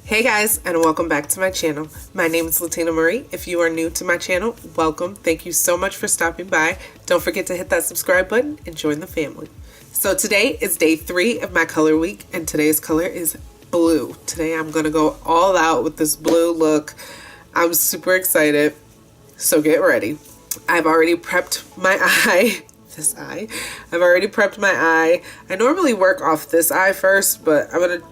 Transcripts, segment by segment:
Hey guys, and welcome back to my channel. My name is Latina Marie. If you are new to my channel, welcome. Thank you so much for stopping by. Don't forget to hit that subscribe button and join the family. So today is day 3 of my color week, and today's color is blue. Today I'm going to go all out with this blue look. I'm super excited, so get ready. I've already prepped my eye. I've already prepped my eye. I normally work off this eye first, but I'm going to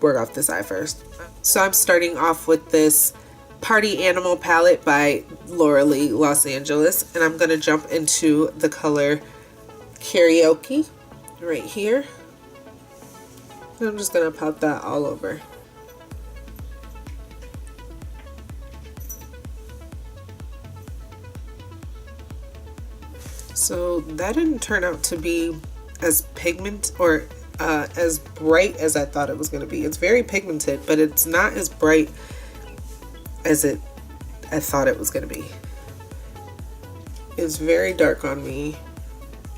work off this eye first. So I'm starting off with this Party Animal palette by Laura Lee Los Angeles, and I'm going to jump into the color Karaoke right here. And I'm just going to pop that all over. So that didn't turn out to be as as bright as I thought it was going to be. It's very pigmented, but it's not as bright as I thought it was going to be. It's very dark on me,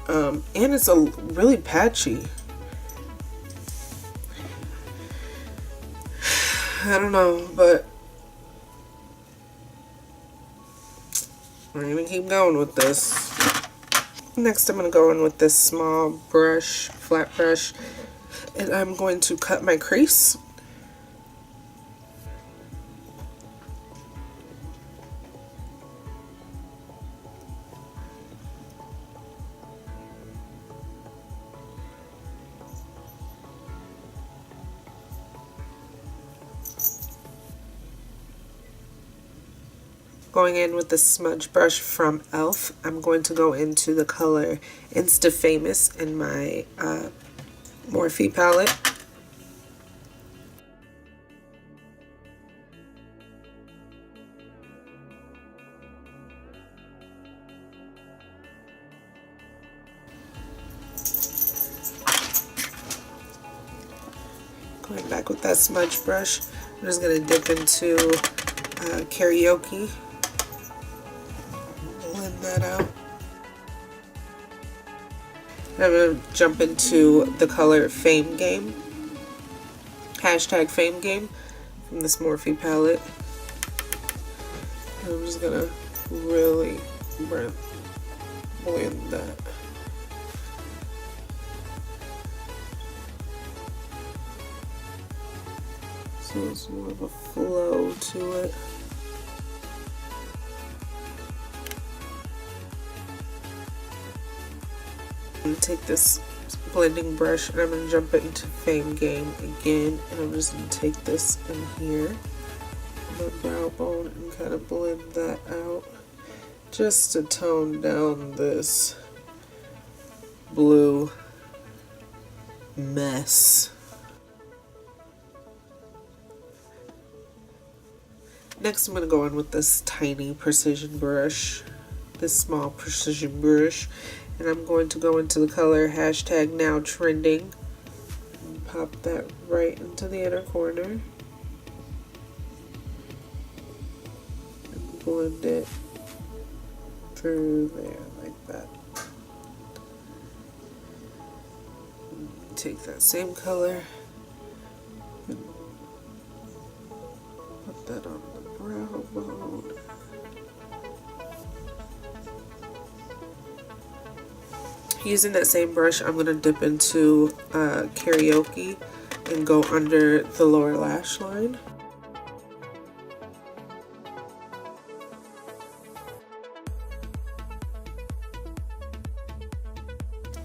and it's a really patchy. I don't know, but I'm gonna keep going with this. Next, I'm going to go in with this small brush, flat brush, and I'm going to cut my crease. Going in with the smudge brush from e.l.f., I'm going to go into the color Insta Famous in my Morphe palette. Going back with that smudge brush, I'm just going to dip into Karaoke. Blend that out. I'm going to jump into the color Fame Game. Hashtag Fame Game from this Morphe palette. And I'm just going to really blend that. So it's more of a flow to it. I'm going to take this blending brush and I'm going to jump it into Fame Game again, and I'm just going to take this in here on my brow bone and kind of blend that out just to tone down this blue mess. Next, I'm going to go in with this tiny precision brush, this small precision brush, and I'm going to go into the color hashtag Now Trending and pop that right into the inner corner and blend it through there like that. Take that same color and put that on the brow bone. Using that same brush, I'm going to dip into Karaoke and go under the lower lash line.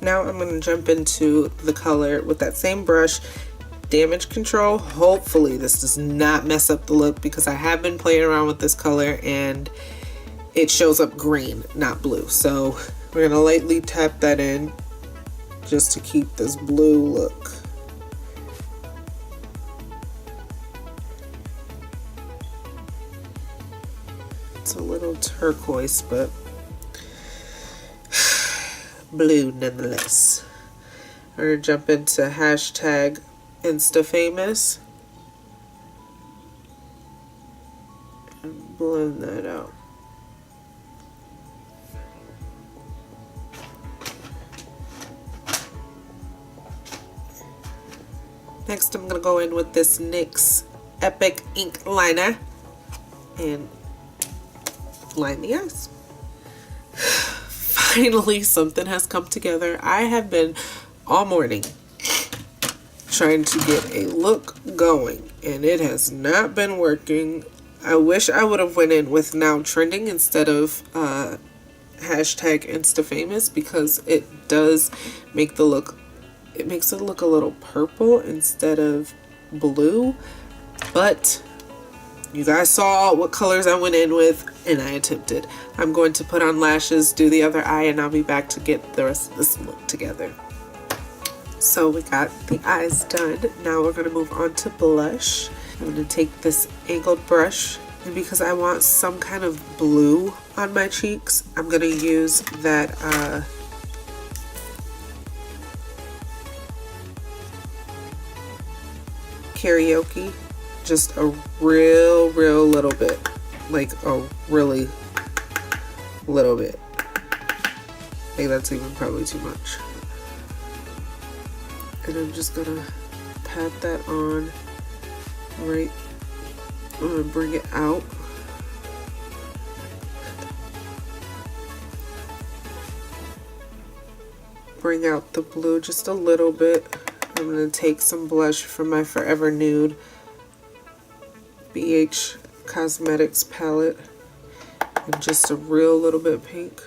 Now I'm going to jump into the color with that same brush, Damage Control. Hopefully this does not mess up the look, because I have been playing around with this color and it shows up green, not blue. So we're going to lightly tap that in just to keep this blue look. It's a little turquoise, but blue nonetheless. I'm going to jump into hashtag Insta Famous and blend that out. Next, I'm going to go in with this NYX Epic Ink Liner and line the eyes. Finally, something has come together. I have been all morning trying to get a look going, and it has not been working. I wish I would have went in with now trending instead of hashtag InstaFamous, because it does make the look, it makes it look a little purple instead of blue. But you guys saw what colors I went in with, and I attempted. I'm going to put on lashes, do the other eye, and I'll be back to get the rest of this look together. So we got the eyes done. Now we're going to move on to blush. I'm going to take this angled brush, and because I want some kind of blue on my cheeks, I'm going to use that Karaoke. Just a real little bit, like a really little bit. I think that's even probably too much. And I'm just gonna pat that on right. I'm gonna bring it out. Bring out the blue just a little bit. I'm gonna take some blush from my Forever Nude BH Cosmetics palette and just a real little bit of pink.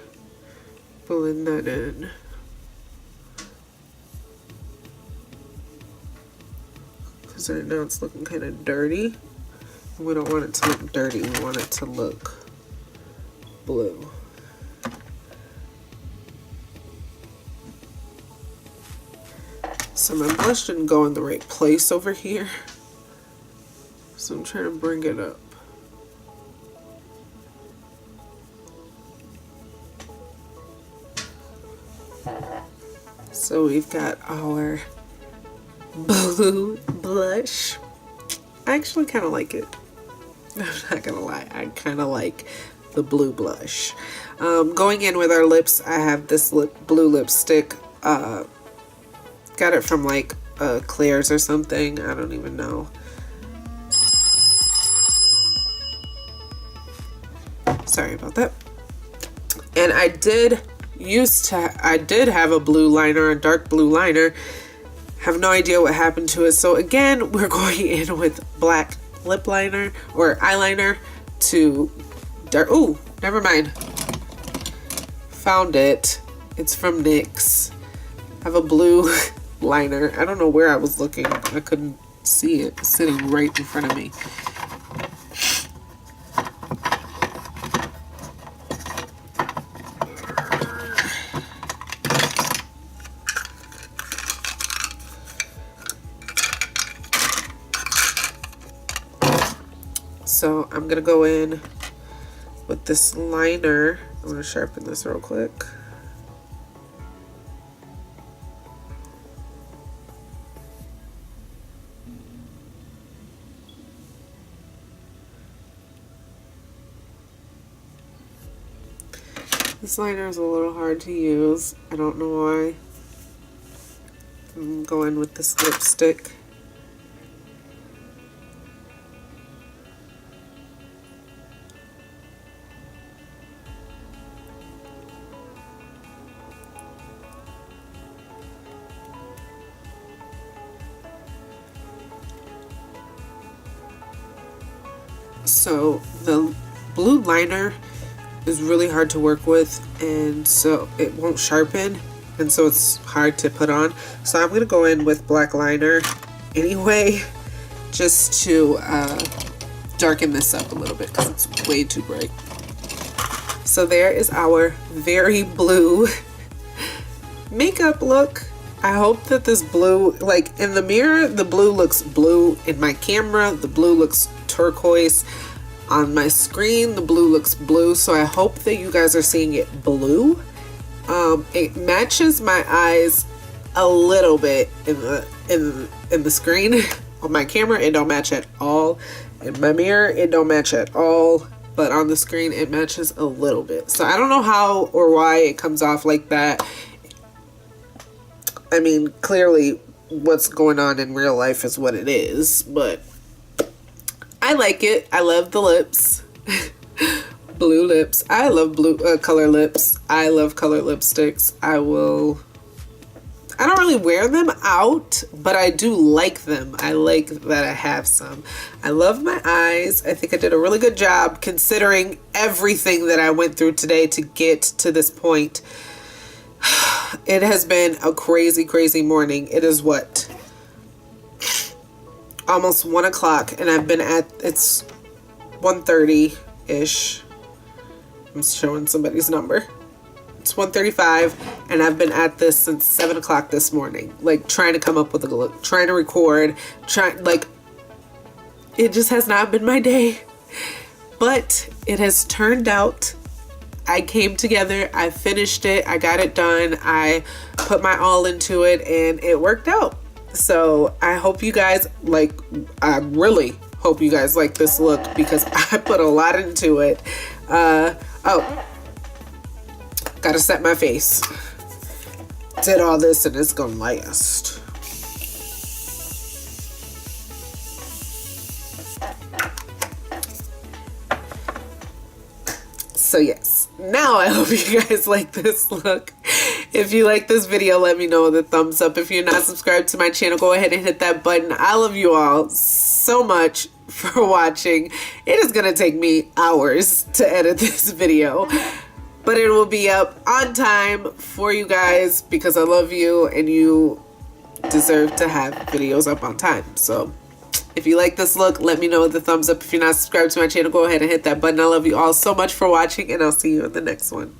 Blend that in. Because right now it's looking kind of dirty. We don't want it to look dirty, we want it to look blue. So my blush didn't go in the right place over here, so I'm trying to bring it up. So we've got our blue blush. I actually kind of like it. I'm not gonna lie, I kind of like the blue blush. Going in with our lips, I have this blue lipstick. Got it from like Claire's or something. I don't even know. Sorry about that. And I did have a blue liner, a dark blue liner. Have no idea what happened to it. So again, we're going in with black lip liner or eyeliner to dark. Ooh, never mind. Found it. It's from NYX. I have a blue liner. I don't know where I was looking. I couldn't see it sitting right in front of me. So I'm gonna go in with this liner. I'm gonna sharpen this real quick. This liner is a little hard to use. I don't know why. I'm going with this lipstick. So the blue liner is really hard to work with, and so it won't sharpen, and so it's hard to put on. So I'm gonna go in with black liner anyway, just to darken this up a little bit because it's way too bright. So there is our very blue makeup look. I hope that this blue, like in the mirror, the blue looks blue. In my camera, the blue looks turquoise. On my screen, the blue looks blue. So I hope that you guys are seeing it blue. It matches my eyes a little bit in the screen. On my camera, it don't match at all. In my mirror, it don't match at all. But on the screen, it matches a little bit. So I don't know how or why it comes off like that. I mean, clearly what's going on in real life is what it is, but I like it. I love the lips. Blue lips. I love blue color lips. I love color lipsticks. I don't really wear them out, but I do like them. I like that I have some. I love my eyes. I think I did a really good job considering everything that I went through today to get to this point. It has been a crazy, crazy morning. It is what? Almost 1 o'clock, and I've been it's 1:30-ish. I'm showing somebody's number. It's 1:35, and I've been at this since 7 o'clock this morning, like trying to come up with a look, trying to record, like it just has not been my day, but it has turned out. I came together, I finished it, I got it done, I put my all into it, and it worked out. So I hope you guys I really hope you guys like this look because I put a lot into it. Oh, gotta set my face. Did all this and it's gonna last. So yes, now I hope you guys like this look. If you like this video, let me know with a thumbs up. If you're not subscribed to my channel, go ahead and hit that button. I love you all so much for watching. It is gonna take me hours to edit this video, but it will be up on time for you guys because I love you and you deserve to have videos up on time. So if you like this look, let me know with a thumbs up. If you're not subscribed to my channel, go ahead and hit that button. I love you all so much for watching, and I'll see you in the next one.